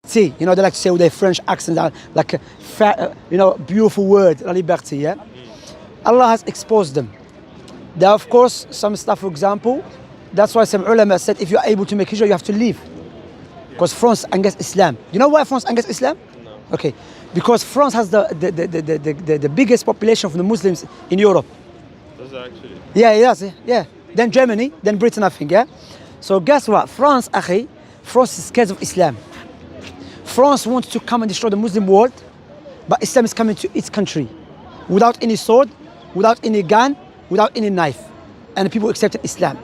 liberté. You know, they like to say with their French accent, like a beautiful word, la liberté, yeah? Allah has exposed them. There are, of course, some stuff, for example, that's why some ulama said if you're able to make hijrah, you have to leave. Because France against Islam. You know why France against Islam? No. Okay, because France has the biggest population of the Muslims in Europe. Does it actually? Yeah, it does, yeah. Then Germany, then Britain, I think, yeah? So guess what? France is scared of Islam. France wants to come and destroy the Muslim world, but Islam is coming to its country without any sword, without any gun, without any knife. And people accepted Islam.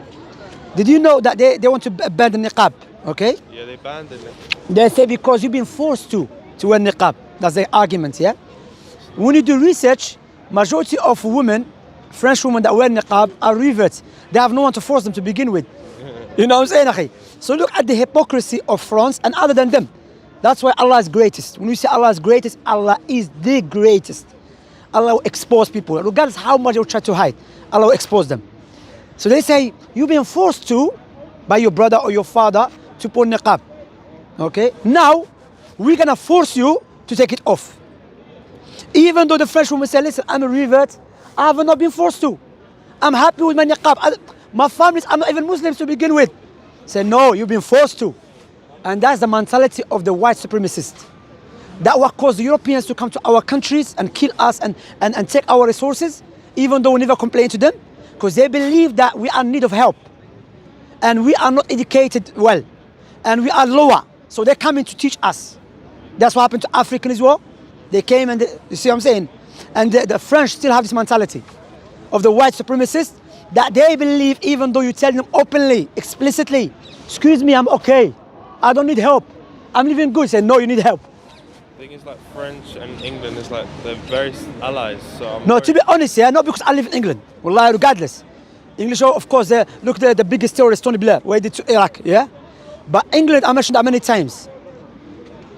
Did you know that they want to ban the niqab? Okay? Yeah, they banned it. They say because you've been forced to wear niqab. That's their argument, yeah? When you do research, majority of women, French women that wear niqab are reverts. They have no one to force them to begin with. You know what I'm saying, akhi? So look at the hypocrisy of France and other than them. That's why Allah is greatest. When we say Allah is greatest, Allah is the greatest. Allah will expose people. Regardless how much they will try to hide, Allah will expose them. So they say, you've been forced to, by your brother or your father, to put niqab. Okay? Now, we're gonna force you to take it off. Even though the French woman say, listen, I'm a revert, I have not been forced to. I'm happy with my niqab. My families are not even Muslims to begin with. Say, no, you've been forced to. And that's the mentality of the white supremacists. That what caused the Europeans to come to our countries and kill us and take our resources, even though we never complain to them, because they believe that we are in need of help. And we are not educated well. And we are lower. So they're coming to teach us. That's what happened to Africans as well. They came and, you see what I'm saying? And the French still have this mentality of the white supremacists that they believe, even though you tell them openly, explicitly, excuse me, I'm okay. I don't need help. I'm living good. Say, no, you need help. The thing is, like, French and England is like, they're very allies. So No, to be honest, yeah, not because I live in England. Wallahi, regardless. English, of course, look, the biggest terrorist, Tony Blair, what he did to Iraq, yeah? But England, I mentioned that many times.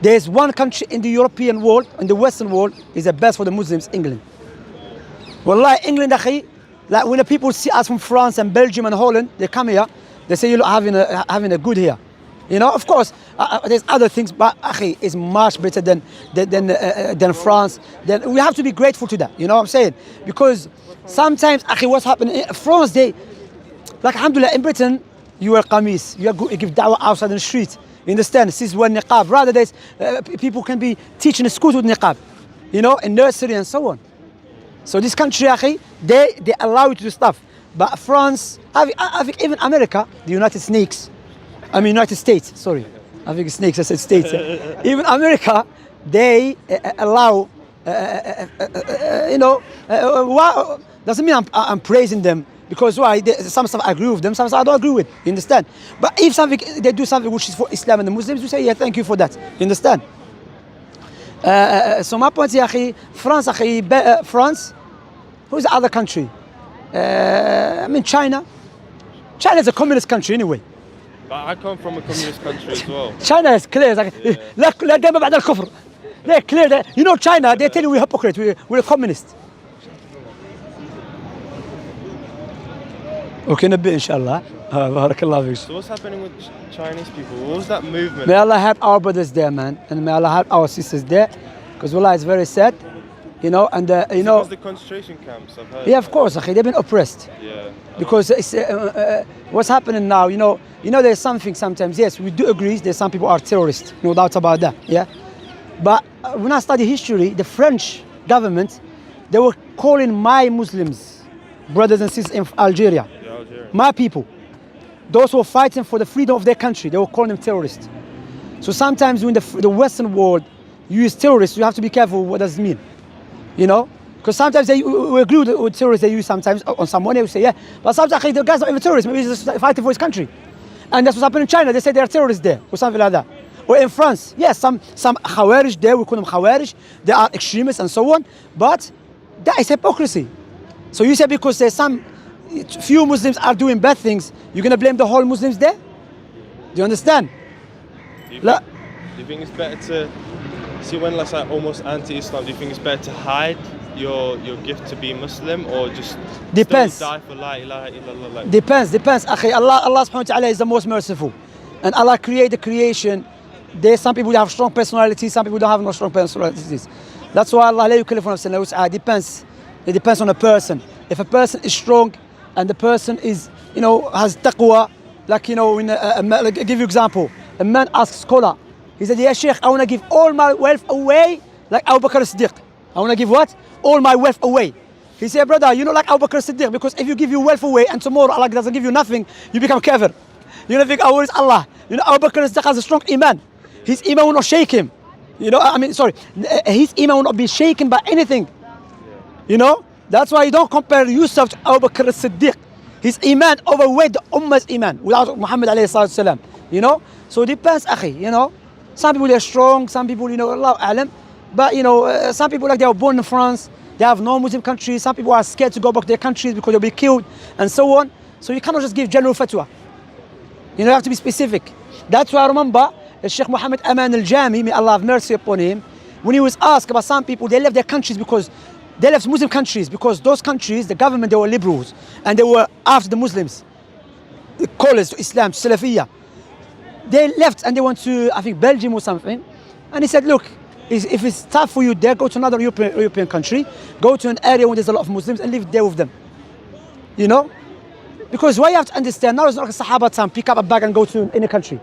There's one country in the European world, in the Western world, is the best for the Muslims, England. Wallahi, England, akhi, like when the people see us from France and Belgium and Holland, they come here, they say, you're having a good here. You know, of course, there's other things, but akhi, it's much better than France. Then we have to be grateful to that. You know what I'm saying? Because sometimes, akhi, what's happening in France, like alhamdulillah, in Britain, you wear qamis, you give da'wah outside in the street. You understand? This is when niqab. Rather, there's people can be teaching in schools with niqab, you know, in nursery and so on. So this country, akhi, they allow you to do stuff. But France, I think even America, the United States, sorry. I think snakes, I said states. Even America, they allow, doesn't mean I'm praising them, because why? Some stuff I agree with them, some stuff I don't agree with, you understand? But if they do something which is for Islam and the Muslims, we say, yeah, thank you for that, you understand? So my point is, France, who's the other country? China. China is a communist country anyway. But I come from a communist country as well. China is clear. They're clear. You know China, they tell you we're hypocrites, we're a communist. Okay, Nabi, inshallah. Barakallah. So what's happening with Chinese people? What was that movement? May Allah help our brothers there, man. And may Allah help our sisters there. Because wallah, it's very sad. You know, and you know. Because the concentration camps, I've heard. Yeah, of course, they've been oppressed. Yeah. Because it's, what's happening now, you know, there's something sometimes, yes, we do agree, there's some people are terrorists, no doubt about that, yeah? But when I study history, the French government, they were calling my Muslims, brothers and sisters in Algeria, my people, those who were fighting for the freedom of their country, they were calling them terrorists. So sometimes when the Western world use terrorists, you have to be careful what does it mean, you know? Because sometimes we agree with terrorists they use sometimes on someone, they will say, yeah, but sometimes the guy's not even terrorist, maybe he's just fighting for his country. And that's what's happening in China, they say there are terrorists there, or something like that. Or in France, yes, some Khawarij there, we call them Khawarij, they are extremists and so on, but that is hypocrisy. So you say because there's few Muslims are doing bad things, you're going to blame the whole Muslims there? Do you understand? Do you think it's better to, see when like almost anti-Islam, do you think it's better to hide your gift to be Muslim or just depends. Die for la ilaha illallah? Like? Depends. Akhi, Allah subhanahu wa ta'ala is the most merciful. And Allah created the creation some people have strong personalities, some people don't have no strong personalities. That's why Allah لا يكلف نفسا إلا وسعها. It depends on a person. If a person is strong and the person is, has taqwa, like, like, I'll give you example. A man asks scholar, he said, yeah, Shaykh, I want to give all my wealth away like Abu Bakr as-Siddiq. I want to give what? All my wealth away. He said, brother, you're not like Abu Bakr as-Siddiq, because if you give your wealth away and tomorrow Allah doesn't give you nothing, you become kafir. You're going to think, oh, where is Allah? Abu Bakr as-Siddiq has a strong iman. His iman will not shake him. His iman will not be shaken by anything. That's why you don't compare Yusuf to Abu Bakr as-Siddiq. His iman overweight the ummah's iman without Muhammed alayhi salatu wasalam. So it depends, akhi, Some people are strong, some people, Allah a'lam. But, some people, like, they were born in France, they have no Muslim countries, some people are scared to go back to their countries because they'll be killed and so on. So you cannot just give general fatwa. You have to be specific. That's why I remember Shaykh Muhammad Aman al-Jami, may Allah have mercy upon him, when he was asked about some people, they left their countries because they left Muslim countries because those countries, the government, they were liberals and they were after the Muslims, the callers to Islam, to Salafiyah. They left and they went to, I think, Belgium or something. And he said, look, if it's tough for you there, go to another European country, go to an area where there's a lot of Muslims and live there with them. Because why you have to understand, now it's not like a Sahaba time, pick up a bag and go to any country.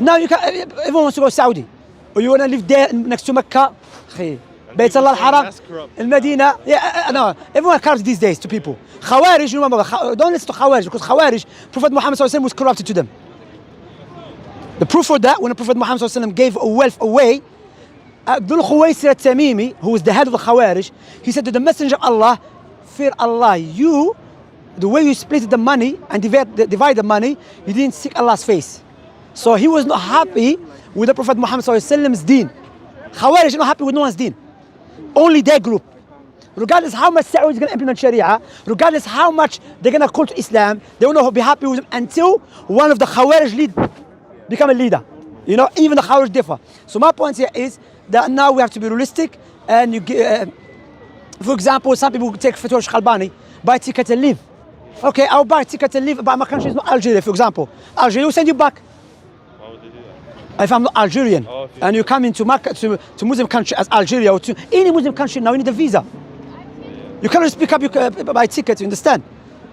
Now everyone wants to go Saudi. Or you want to live there next to Mecca. Bayt Allah al-Haram, al-Medina. No, everyone corrupt these days to people. Khawarij, remember, don't listen to Khawarij, because Khawarij, Prophet Muhammad was corrupted to them. The proof for that, when the Prophet Muhammad gave wealth away, Abdul Khuwaisir al-Tamimi, who was the head of the Khawarij, he said to the Messenger of Allah, fear Allah, the way you split the money and divide the money, you didn't seek Allah's face. So he was not happy with the Prophet Muhammad's deen. Khawarij are not happy with no one's deen. Only their group. Regardless how much Saudi is going to implement Sharia, regardless how much they're going to call to Islam, they will not be happy with them until one of the Khawarij become a leader. Even the Khawarij differ. So my point here is that now we have to be realistic. And for example, some people take Fatwa Shaykh Albani, buy ticket and leave. Okay, I'll buy a ticket and leave, but my country is not Algeria, for example. Algeria will send you back. Why would they do that? If I'm not Algerian, and you come into to Muslim country as Algeria or to any Muslim country, now you need a visa. You cannot just pick up your buy ticket, you understand?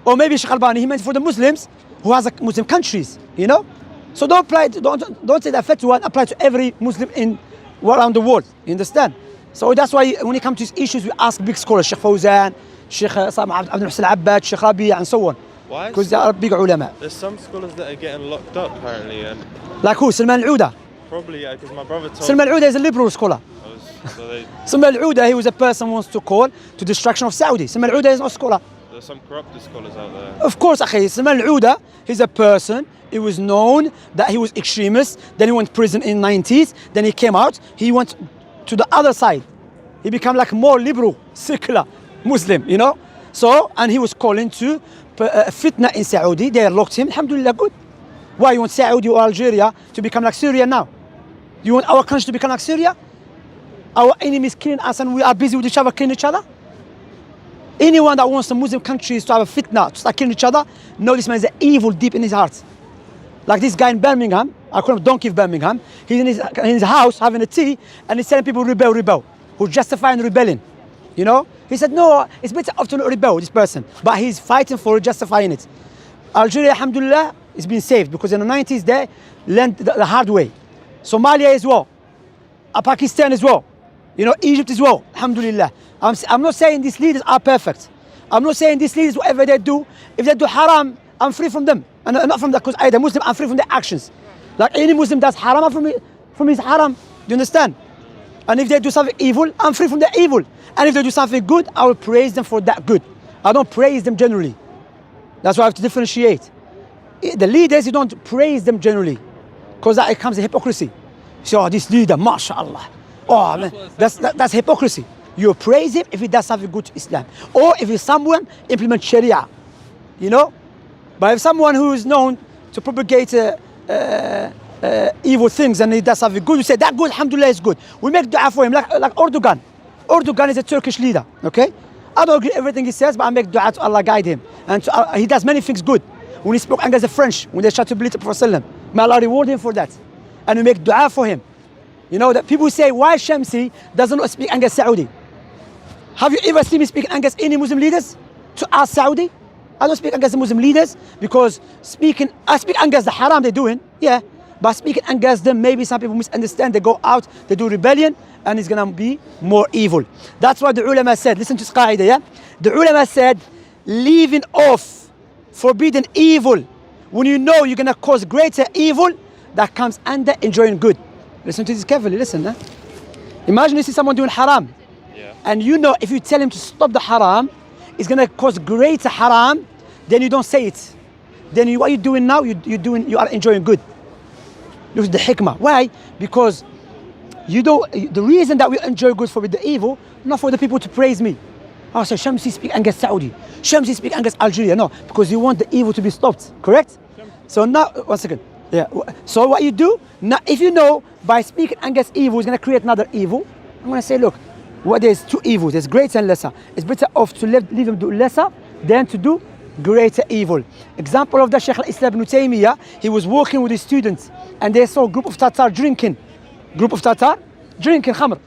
Or maybe Shaykh Albani, he meant for the Muslims who has Muslim countries, So don't say that fatwa apply to every Muslim around the world, you understand? So that's why when it comes to these issues, we ask big scholars, Shaykh Fawzan, Shaykh Abdul Hussein Abbad, Shaykh Rabi, and so on. Why? Because they are big ulama. There's some scholars that are getting locked up apparently. Like who? Salman al-Uda? Probably, yeah, because my brother told me. Salman al-Uda is a liberal scholar. Salman al-Uda, he was a person who wants to call to destruction of Saudi. Salman al-Uda is not a scholar. There's some corrupted scholars out there. Of course, akhi. Salman al-Uda, he's a person, it was known that he was extremist, then he went to prison in the 90s, then he came out, he went to the other side. He became like more liberal, secular Muslim, So, and he was calling to fitna in Saudi. They locked him. Alhamdulillah, good. Why you want Saudi or Algeria to become like Syria now? You want our country to become like Syria? Our enemies killing us and we are busy with each other, killing each other? Anyone that wants the Muslim countries to have a fitna, to start killing each other, know this man is evil deep in his heart. Like this guy in Birmingham, I call him Donkey of Birmingham. He's in his house having a tea and he's telling people rebel, who's justifying rebelling. He said, no, it's better off to not rebel, this person. But he's fighting for it, justifying it. Algeria, alhamdulillah, is being saved because in the 90s they learned the hard way. Somalia as well. Pakistan as well. Egypt as well, alhamdulillah. I'm not saying these leaders are perfect. I'm not saying these leaders, whatever they do, if they do haram, I'm free from them. And not from that, because I'm a Muslim, I'm free from their actions. Like any Muslim does haram, I'm free from his haram. Do you understand? And if they do something evil, I'm free from their evil. And if they do something good, I will praise them for that good. I don't praise them generally. That's why I have to differentiate. The leaders, you don't praise them generally. Because that comes to hypocrisy. You say, oh, this leader, mashallah. Oh, man, that's hypocrisy. You praise him if he does something good to Islam. Or if he's someone implement Sharia. But if someone who is known to propagate evil things and he does something good, you say, that good, alhamdulillah, is good. We make dua for him, like Erdogan. Erdogan is a Turkish leader, okay? I don't agree with everything he says, but I make dua to Allah guide him. And he does many things good. When he spoke against the French, when they tried to beat the Prophet, may Allah reward him for that. and we make dua for him. You know that people say, why Shamsi doesn't speak against Saudi? Have you ever seen me speak against any Muslim leaders to ask Saudi? I don't speak against the Muslim leaders because I speak against the haram they're doing, yeah. But speaking against them, maybe some people misunderstand. They go out, they do rebellion, and it's gonna be more evil. That's what the ulama said. Listen to this qaida, yeah? The ulama said, leaving off forbidden evil when you know you're gonna cause greater evil, that comes under enjoying good. Listen to this carefully, listen. Huh? Imagine you see someone doing haram, and you know if you tell him to stop the haram, it's gonna cause greater haram, then you don't say it. Then what you're doing now, you are enjoying good. Look at the hikmah. Why? Because the reason that we enjoy good for the evil, not for the people to praise me. Oh, so Shamsi speak against Saudi. Shamsi speak against Algeria. No, because you want the evil to be stopped. Correct? So now, 1 second. Yeah. So what you do, now if you know by speaking against evil is going to create another evil, I'm going to say, look, there's two evils. There's greater and lesser. It's better off to leave them do lesser than to do greater evil. Example of that, Shaykh al-Islam ibn Taymiyyah, he was walking with his students and they saw a group of Tatar drinking. Khamr.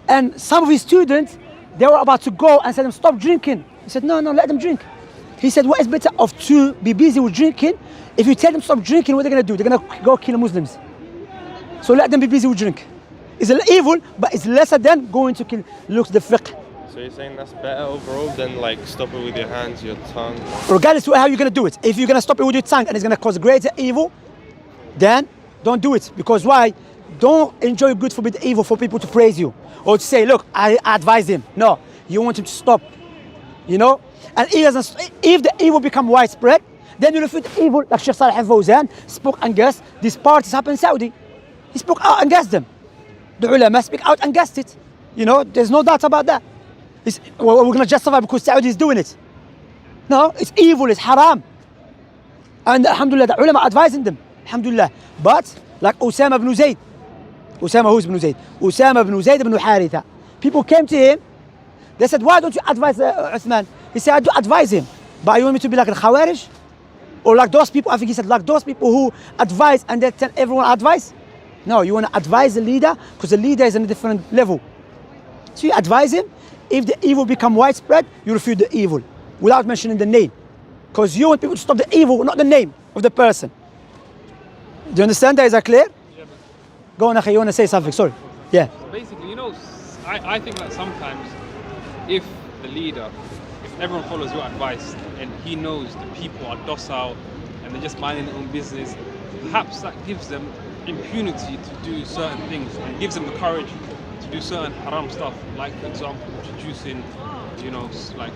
And some of his students, they were about to go and said them, stop drinking. He said, no, let them drink. He said, what is better off to be busy with drinking? If you tell them stop drinking, what are they going to do? They're going to go kill Muslims. So let them be busy with drink. It's evil, but it's lesser than going to kill. Look at the fiqh. So you're saying that's better overall than like stop it with your hands, your tongue? Regardless of how you're going to do it. If you're going to stop it with your tongue and it's going to cause greater evil, then don't do it. Because why? Don't enjoy good for the evil for people to praise you. Or to say, look, I advise him. No, you want him to stop. You know? And if the evil become widespread, then you refute the evil, like Shaykh Salih al-Fawzan spoke against these parties happen in Saudi. He spoke out against them. The ulama speak out against it. You know, there's no doubt about that. We're going to justify because Saudi is doing it. No, it's evil, it's haram. And alhamdulillah, the ulama advising them. Alhamdulillah. But like Usama ibn Zayd. Usama who's ibn Zayd? Usama ibn Zayd ibn Haritha. People came to him. They said, why don't you advise Uthman? He said, I do advise him. But you want me to be like al-Khawarij? Or like those people, I think he said, like those people who advise and they tell everyone advice? No, you want to advise the leader because the leader is on a different level. So you advise him. If the evil become widespread, you refute the evil without mentioning the name. Because you want people to stop the evil, not the name of the person. Do you understand that? Is that clear? Yeah, go on, Akhi, you want to say something? Sorry. Yeah. Basically, you know, I think that sometimes if the leader, if everyone follows your advice and he knows the people are docile and they're just minding their own business, perhaps that gives them impunity to do certain things and gives them the courage to do certain haram stuff, like for example introducing, you know, like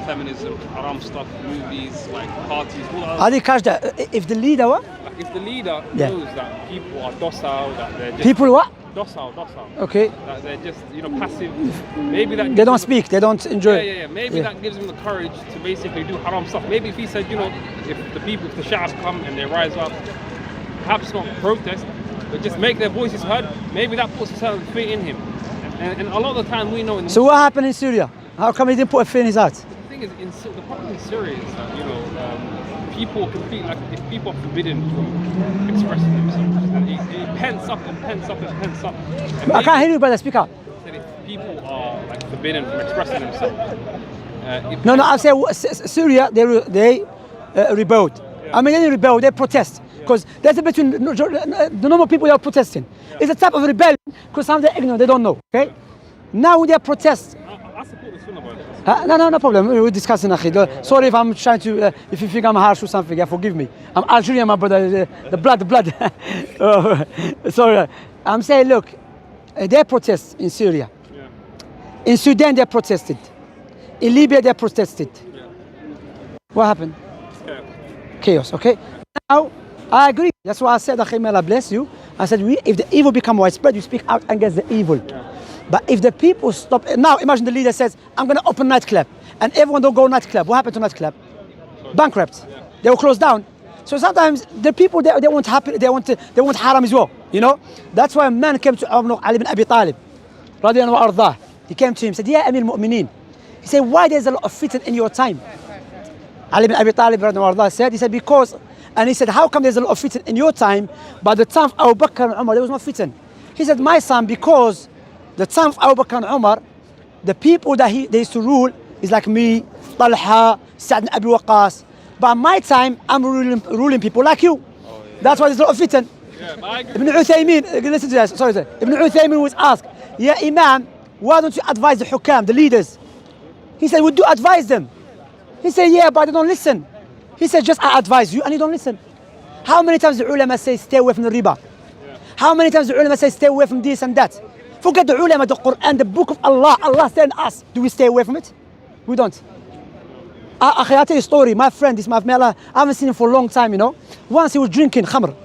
feminism, haram stuff, movies, like parties, all that. How do you catch that? If the leader what? Like if the leader knows that people are docile, that they're just people what? Docile. Okay. That they're just, you know, passive. Maybe that they don't speak, they don't enjoy. Yeah. Maybe that gives them the courage to basically do haram stuff. Maybe if he said, you know, if the Shias come and they rise up, perhaps not protest, but just make their voices heard, maybe that puts a certain fear in him. And a lot of the time we know... So what happened in Syria? How come he didn't put a fear in his heart? The thing is, the problem in Syria is that, you know, people can feel like if people are forbidden from expressing themselves, and it pents up. And I can't hear you, brother, speak up. If people are like forbidden from expressing themselves... No, I'm saying Syria, they rebelled. I mean, they didn't rebel, they protest. Because that's between the normal people that are protesting. It's a type of rebellion because some they're ignorant, they don't know. Okay? Now they are protest. I support the Sunnah. No problem. We're discussing, Akhi. Sorry if I'm trying to, if you think I'm harsh or something, forgive me. I'm Algerian, my brother. The blood. Sorry. I'm saying, look, they protest in Syria. Yeah. In Sudan, they protested. In Libya, they protested. Yeah. What happened? Chaos. Okay? Now, I agree. That's why I said, Akhi, may Allah bless you. I said, if the evil become widespread, you speak out against the evil. Yeah. But if the people stop, now imagine the leader says, I'm going to open nightclub, and everyone don't go nightclub. What happened to nightclub? Bankrupt. Yeah. They will close down. So sometimes the people they want happy, they want haram as well. You know, that's why a man came to Ali ibn Abi Talib, radiyallahu anhu. He came to him, said, "Ya Amir al-Mu'mineen." He said, "Why there's a lot of fitna in your time?" Ali ibn Abi Talib radiyallahu anhu said, "He said because And he said, how come there's a lot of fitan in your time? By the time of Abu Bakr and Umar, there was no fitan. He said, my son, because the time of Abu Bakr and Umar, the people that they used to rule is like me, Talha, Sa'd ibn Abi Waqqas. But my time, I'm ruling people like you. That's why there's a lot of fitan. Yeah, I agree. Ibn Uthaymin, listen to this, sorry. Ibn Uthaymin was asked, yeah, Imam, why don't you advise the hukam, the leaders? He said, we do advise them. He said, yeah, but they don't listen. He said, just I advise you and you don't listen. How many times the ulama say stay away from the riba? Yeah. How many times the ulama say stay away from this and that? Forget the ulama, the Quran, the book of Allah. Allah sent us. Do we stay away from it? We don't. I'll tell you a story. My friend, this my I haven't seen him for a long time, you know. Once he was drinking khamr.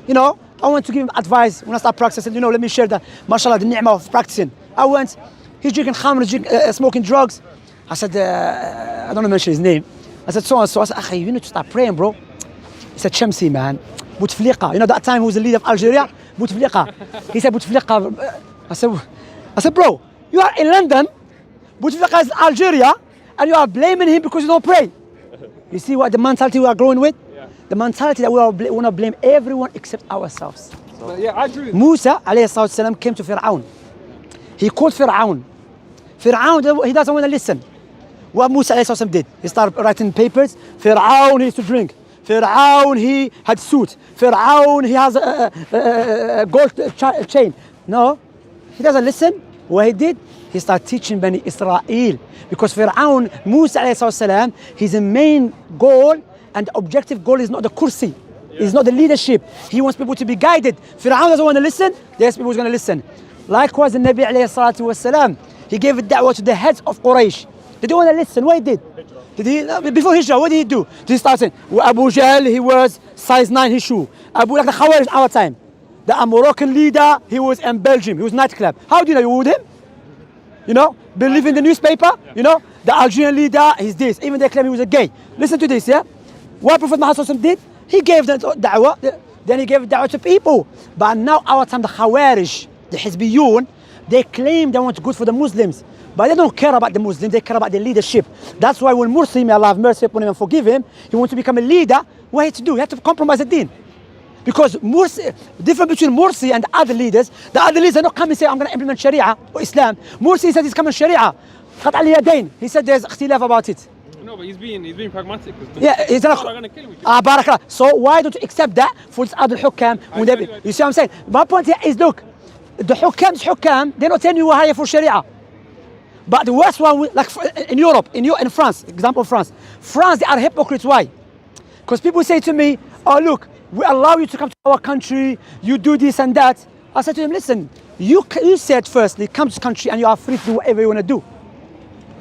You know, I went to give him advice when I started practicing. You know, let me share the, mashallah, the ni'mah of practicing. I went, he's drinking khamr, smoking drugs. I said, I don't want to mention his name. I said, so and so. I said, Akhi, you need to start praying, bro. He said, Shamsi, man. Bouteflika. You know, that time he was the leader of Algeria? Bouteflika. He said, Bouteflika. I said, bro, you are in London. Bouteflika is in Algeria. And you are blaming him because you don't pray. You see what the mentality we are growing with? Yeah. The mentality that we want to blame everyone except ourselves. So, yeah, I agree. Musa alayhi salam came to Fir'aun. He called Fir'aun. Fir'aun, he doesn't want to listen. What Musa alayhi salam did? He started writing papers. Fir'aun, he used to drink. Fir'aun, he had suit. Fir'aun, he has a gold chain. No, he doesn't listen. What he did? He started teaching Bani Israel. Because Fir'aun, Musa alayhi salam, his main goal and objective goal is not the kursi. It's not the leadership. He wants people to be guided. Fir'aun doesn't want to listen. There's people who's going to listen. Likewise, the Nabi alayhi salatu wasalam, he gave a da'wah to the heads of Quraysh. They didn't want to listen. What he did? Before Hijab, what did he do? Did he start saying, Abu Jahl, he was size 9 his shoe. like the Khawarij our time. The Moroccan leader, he was in Belgium. He was nightclub. How do you know you were with him? You know, believe in the newspaper, you know, the Algerian leader, he's this. Even they claim he was a gay. Listen to this, yeah? What Prophet Muhammad did, he gave the da'wah, then he gave da'wah to people. But now our time, the Khawarij, the Hizbiyun, they claim they want good for the Muslims. But they don't care about the Muslims, they care about the leadership. That's why when Mursi, may Allah have mercy upon him and forgive him, he wants to become a leader, what he had to do? He had to compromise the deen. Because Mursi, difference between Mursi and other leaders, the other leaders are not coming and say, I'm going to implement Sharia or Islam. Mursi said he's coming Sharia. He said there's ikhtilaf about it. No, but he's being pragmatic. Yeah, he's not going to kill Barakallah. So why don't you accept that for this other hukam? You see what I'm saying? My point here is, look, the hukam, they're not telling you hire for Sharia. But the worst one, like in Europe, in France, example France, they are hypocrites. Why? Because people say to me, oh look, we allow you to come to our country, you do this and that. I said to them, listen, you said firstly, come to this country and you are free to do whatever you want to do.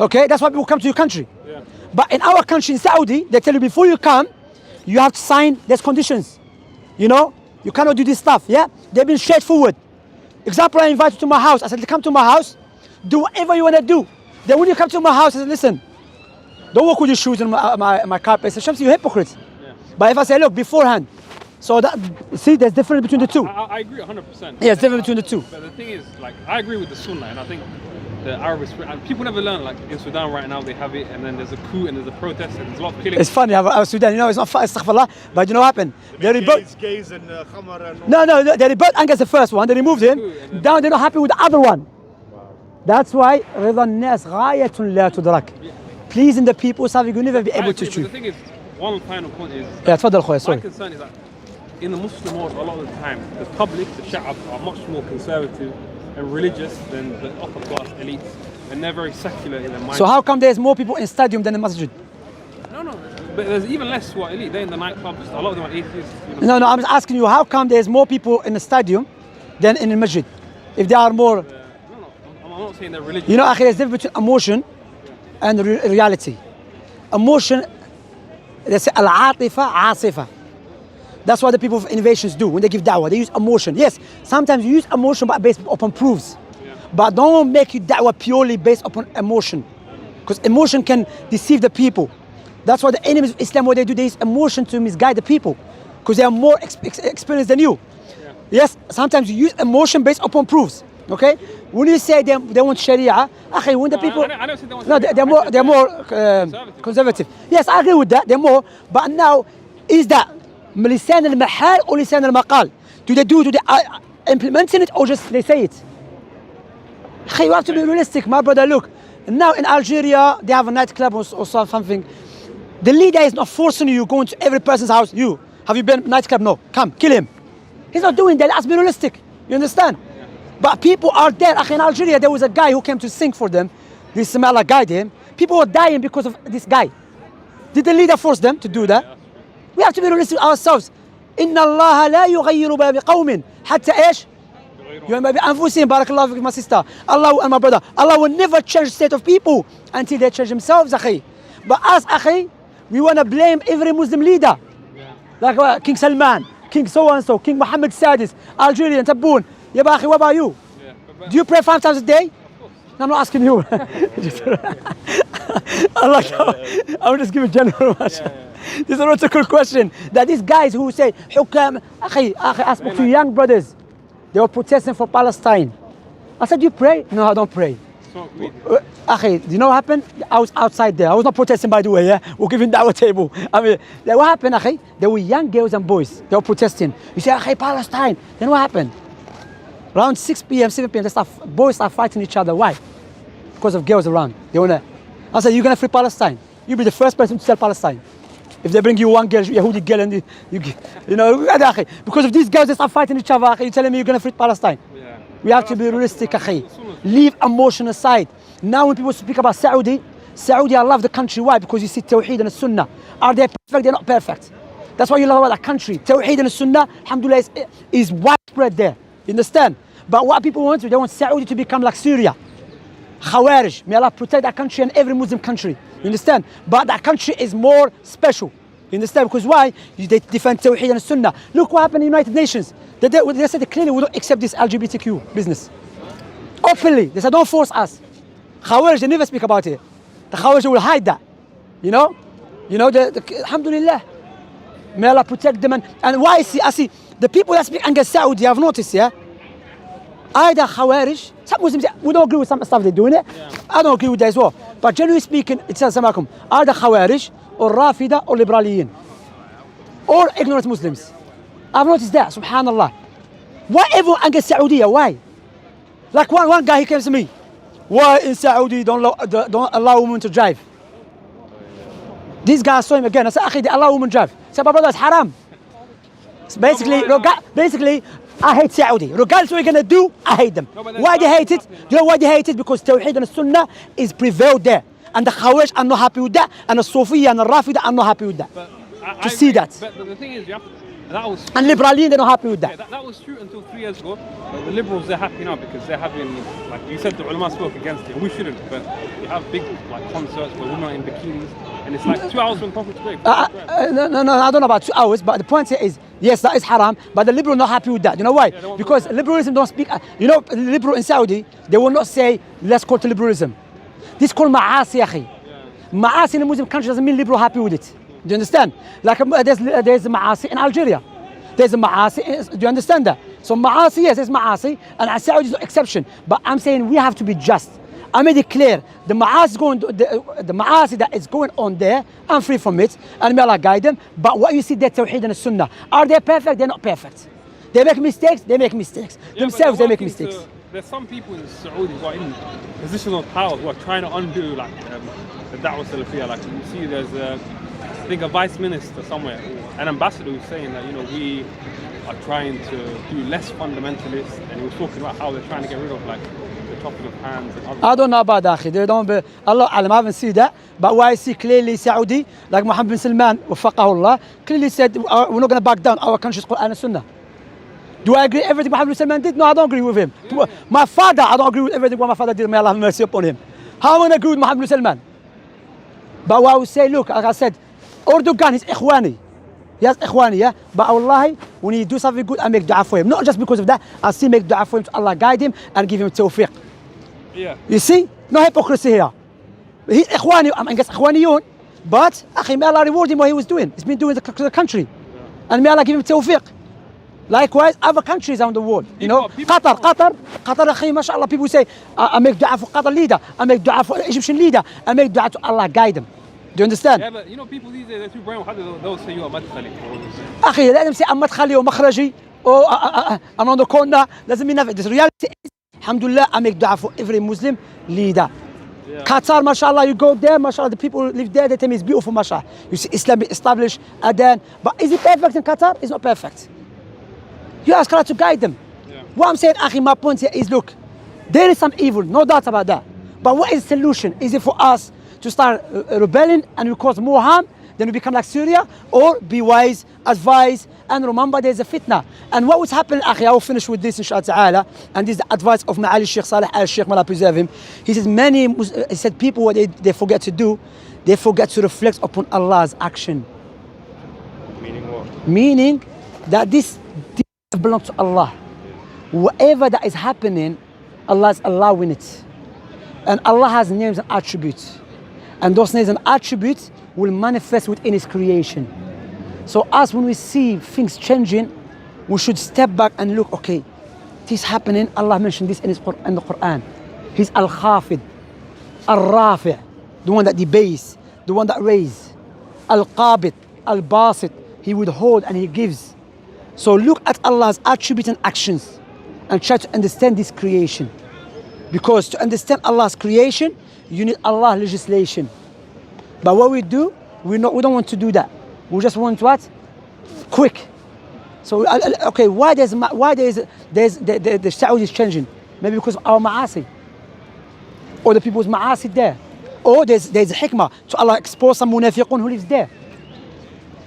Okay, that's why people come to your country. Yeah. But in our country, in Saudi, they tell you before you come, you have to sign, there's conditions. You know, you cannot do this stuff, yeah? They've been straightforward. Example, I invite you to my house. I said, come to my house, do whatever you want to do. Then when you come to my house, I said, listen, don't walk with your shoes on my carpet. I said, Shamsi, you're hypocrite. Yeah. But if I say, look, beforehand, so that, see, there's difference between the two. I agree 100%. Yeah, it's different between the two. But the thing is, like, I agree with the Sunnah, and I think the Arabs, and people never learn, like, in Sudan right now, they have it, and then there's a coup, and there's a protest, and there's a lot of killing. It's funny, Sudan, you know, it's not astaghfirullah, but you know what happened? They rebuilt. Gays and khamar and... No, they rebuilt against the first one, they removed him, now they're not happy with the other one. Wow. That's why, رضا الناس غاية لا تدرك. Pleasing the people, so you'll never be able to choose. The thing is, one final point is, yeah, تفضل خويا, sorry. My concern is that in the Muslim world, a lot of the time, the public, the sha'ab, are much more conservative and religious than the upper class elites, and they're very secular in their mind. So how come there's more people in stadium than in masjid? No, but there's even less who are elite. They're in the nightclubs. A lot of them are atheists. You know? No, I'm just asking you, how come there's more people in the stadium than in the masjid? If there are more... I'm not saying they're religious. You know, there's a difference between emotion and reality. Emotion, they say, al-atifa, asifa. That's what the people of innovations do when they give da'wah. They use emotion. Yes, sometimes you use emotion but based upon proofs. Yeah. But don't make your da'wah purely based upon emotion. Because emotion can deceive the people. That's why the enemies of Islam, what they do, they use emotion to misguide the people. Because they are more experienced than you. Yeah. Yes, sometimes you use emotion based upon proofs. Okay? When you say they want Sharia, when the people... I don't say they want Sharia. No, they're more conservative. Yes, I agree with that. They're more. But now, is that من لسان المحال or لسان المقال. Do they do they implementing it or just they say it? You have to be realistic, my brother. Look, now in Algeria they have a nightclub or something. The leader is not forcing you going to every person's house. You have you been nightclub? No, come kill him. He's not doing that. Let's be realistic. You understand? But people are there. In Algeria there was a guy who came to sing for them. This Samala guided him. People were dying because of this guy. Did the leader force them to do that? We have to be realistic ourselves. إن الله لا يغير ما بقوم حتى إيش؟ يغيروا بأنفسهم. بارك الله فيك my sister. Allah and my brother. Allah will never change the state of people until they change themselves, أخي. But us, أخي, we want to blame every Muslim leader. Like King Salman, King so and so, King Mohammed Sadis, Algerian, Taboon. Yeah, but أخي, what about you? Do you pray 5 times a day? No, I'm not asking you. I'm just giving general. This is a rhetorical question. That these guys who say, حكام, أخي, I spoke to young brothers. They were protesting for Palestine. I said, you pray? No, I don't pray. Akhi, do you know what happened? I was outside there. I was not protesting, by the way, yeah? We're giving da'wah table. I mean, what happened, Akhi? There were young girls and boys. They were protesting. You say, Akhi, Palestine. Then what happened? Around 6 p.m., 7 p.m., boys start fighting each other. Why? Because of girls around. They wanna. I said, you're gonna free Palestine. You'll be the first person to sell Palestine. If they bring you one girl, Yahudi girl, and you know, because of these girls, they start fighting each other. You're telling me you're gonna free Palestine? Yeah. We have to be realistic, akhi. Leave emotion aside. Now when people speak about Saudi, I love the country. Why? Because you see Tawheed and Sunnah. Are they perfect? They're not perfect. That's why you love that country. Tawheed and Sunnah, alhamdulillah, is widespread there. You understand? But what people want, they want Saudi to become like Syria. Khawarij. May Allah protect that country and every Muslim country. You understand? But that country is more special. You understand? Because why? They defend Tawheed and Sunnah. Look what happened in the United Nations. They said clearly we don't accept this LGBTQ business. Openly. They said don't force us. Khawarij, they never speak about it. The Khawarij will hide that. You know? Alhamdulillah. May Allah protect them. And why I see the people that speak against Saudi, I've noticed, yeah? Either Khawarij, some Muslims, we don't agree with some stuff they're doing it. Yeah. I don't agree with that as well. But generally speaking, it says either Khawarij or Rafida or Liberaliyin. Or ignorant Muslims. I've noticed that, subhanallah. Why everyone against Saudi? Why? Like one guy, he came to me. Why in Saudi don't allow women to drive? This guy saw him again. I said, Akhi, they allow women to drive. He said, brother, that's haram. So basically, I hate Saudi. Regardless what you're going to do, I hate them. Why they hate it? Do you know why they hate it? Because Tawheed and Sunnah is prevailed there. And the Khawarij are not happy with that. And the Sufiya and the Rafida are not happy with that. To see that. But the thing is, that was and Liberaliyin, they're not happy with that. Yeah, that was true until 3 years ago. But the liberals, they're happy now because they're having, like you said, the ulama spoke against it. We shouldn't, but they have big concerts where women are in bikinis. And it's like 2 hours from Prophet today. No, I don't know about 2 hours, but the point here is, yes, that is haram, but the liberal not happy with that. You know why? Yeah, because liberalism don't speak, liberal in Saudi, they will not say, let's call it liberalism. This is called ma'asi, akhi. Ma'asi in a Muslim country doesn't mean liberal happy with it. Do you understand? Like there's ma'asi in Algeria. There's a ma'asi, do you understand that? So ma'asi, yes, there's ma'asi, and Saudi is no exception. But I'm saying we have to be just. I made it clear, the ma'asi that is going on there, I'm free from it, and may Allah guide them. But what you see there, Tawheed and Sunnah, are they perfect? They're not perfect. They make mistakes, themselves, they make mistakes. There's some people in Saudi who are in positions of power who are trying to undo the Da'wah Salafiyah. Like you see there's I think a vice minister somewhere, an ambassador who's saying that, we are trying to do less fundamentalist, and he was talking about how they're trying to get rid of the chopping of hands and other. I don't know about that, they don't be, Allah Alam, I haven't seen that, but what I see clearly Saudi, like Muhammad bin Salman, wafaqahullah, clearly said we're not going to back down, our country's Quran and Sunnah. Do I agree with everything Muhammad bin Salman did? No, I don't agree with him. My father, I don't agree with everything what my father did, may Allah have mercy upon him. How am I going to agree with Muhammad bin Salman? But what I would say, look, like I said, Erdogan is ikhwani. Yes, ikhwani, yeah. But wallahi, when he do something good, I make dua for him. Not just because of that, I still make dua for him to Allah guide him and give him tawfiq. Yeah. You see? No hypocrisy here. He's ikhwani, I'm against ikhwaniyun, but akhi, may Allah reward him what he was doing. He's been doing the country. Yeah. And may Allah give him tawfiq. Likewise, other countries around the world, Qatar, akhi, mashallah, people say, I make dua for Qatar leader, I make dua for Egyptian leader, I make dua to Allah guide them. Do you understand? Yeah, but you know, people these days, they're too brainwashed. They'll say you are madkhali. أخي لازم يصير مدخلي ومخرجي أو I'm on the corner لازم ينفع. The reality is الحمد لله I make dua for every Muslim leader. Qatar, mashallah, you go there, mashallah, the people who live there, they tell me it's beautiful, mashallah. You see Islam established, Adnan. But is it perfect in Qatar? It's not perfect. You ask Allah to guide them. Yeah. What I'm saying, akhi, my point here is, look, there is some evil, no doubt about that. But what is the solution? Is it for us to start rebelling and we cause more harm? Then we become like Syria? Or be wise, advise, and remember there's a fitna. And what would happen, akhi, I will finish with this inshallah ta'ala, and this is the advice of Ma'ali Shaykh Saleh al-Shaykh, may Allah preserve him. He says he said people what they forget to do, they forget to reflect upon Allah's action. Meaning what? Meaning that this belongs to Allah. Whatever that is happening, Allah is allowing it. And Allah has names and attributes. And those names and attributes will manifest within His creation. So us, when we see things changing, we should step back and look, okay, this is happening. Allah mentioned this in the Quran. He's Al-Khafid, Al-Rafi', the one that debases, the one that raises. Al-Qabid, Al-Basit, He withholds and He gives. So look at Allah's attributes and actions and try to understand this creation. Because to understand Allah's creation, you need Allah's legislation. But what we do, we don't want to do that. We just want what? Quick. So okay, why the Saudi is changing? Maybe because of our ma'asi, or the people's ma'asi there, or there's hikmah to Allah expose some munafiqun who lives there.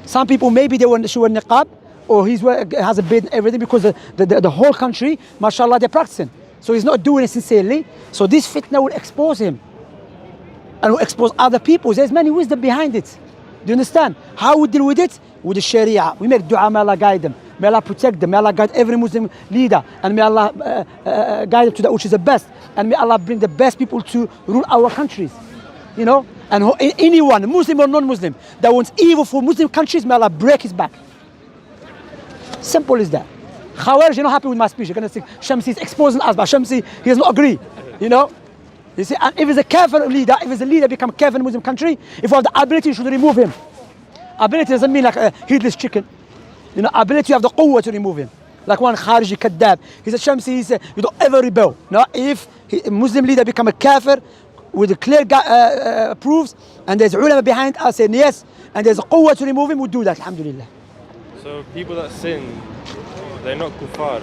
Some people maybe they want to show a niqab, or he has a beard and everything because the whole country, mashallah, they're practicing. So he's not doing it sincerely. So this fitna will expose him. And will expose other people. There's many wisdom behind it. Do you understand? How we deal with it? With the Sharia. We make dua, may Allah guide them. May Allah protect them. May Allah guide every Muslim leader. And may Allah guide them to that which is the best. And may Allah bring the best people to rule our countries. You know? And anyone, Muslim or non-Muslim, that wants evil for Muslim countries, may Allah break his back. Simple as that. Khawarij, you're not happy with my speech. You're going to say, Shamsi is exposing us, but Shamsi, he does not agree. You know? You see, and if it's a kafir leader, if it's a leader become a kafir in a Muslim country, if you have the ability, you should remove him. Ability doesn't mean like a headless chicken. You know, ability, you have the quwwah to remove him. Like one Khariji Kaddab. He said, Shamsi, he said, you don't ever rebel. No, if a Muslim leader become a kafir with the clear proofs, and there's ulama behind us saying yes, and there's a quwwah to remove him, we'll do that, alhamdulillah. So people that sin, they're not kuffar,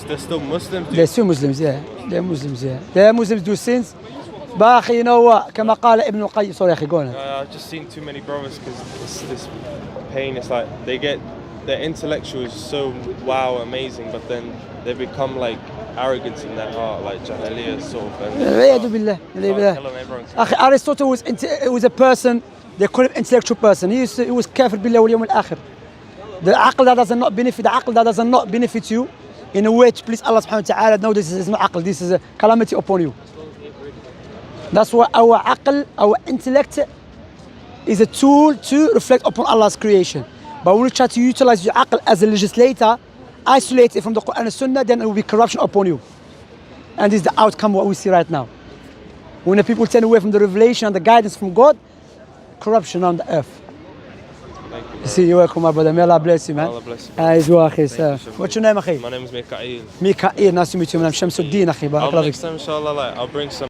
they're still Muslims? They're still Muslims, yeah. They're Muslims, yeah. They're Muslims do sins. But you know what? كما قال ابن القيم. Sorry, go on. I've just seen too many brothers because this pain, it's like they get, their intellectual is so wow, amazing, but then they become like arrogant in their heart, like Jahiliyyah sort of. Aristotle was a person, they call him intellectual person. He was kafir billah wal yawm al-akhir. The aql that does not benefit, the aql that does not benefit you in a way to please Allah subhanahu wa ta'ala. No, this is not aql, this is a calamity upon you. That's why our aql, our intellect is a tool to reflect upon Allah's creation. But when you try to utilize your aql as a legislator, isolate it from the Quran and Sunnah, then it will be corruption upon you. And this is the outcome what we see right now. When the people turn away from the revelation and the guidance from God, corruption on the earth. You. See, you're welcome, my brother. May Allah bless you, man. Allah bless you. What's your name, akhi? My name is Mikael. Mikael, nice to meet you, man. I'm Shamsuddin, akhi. Next time, inshallah, I'll bring some.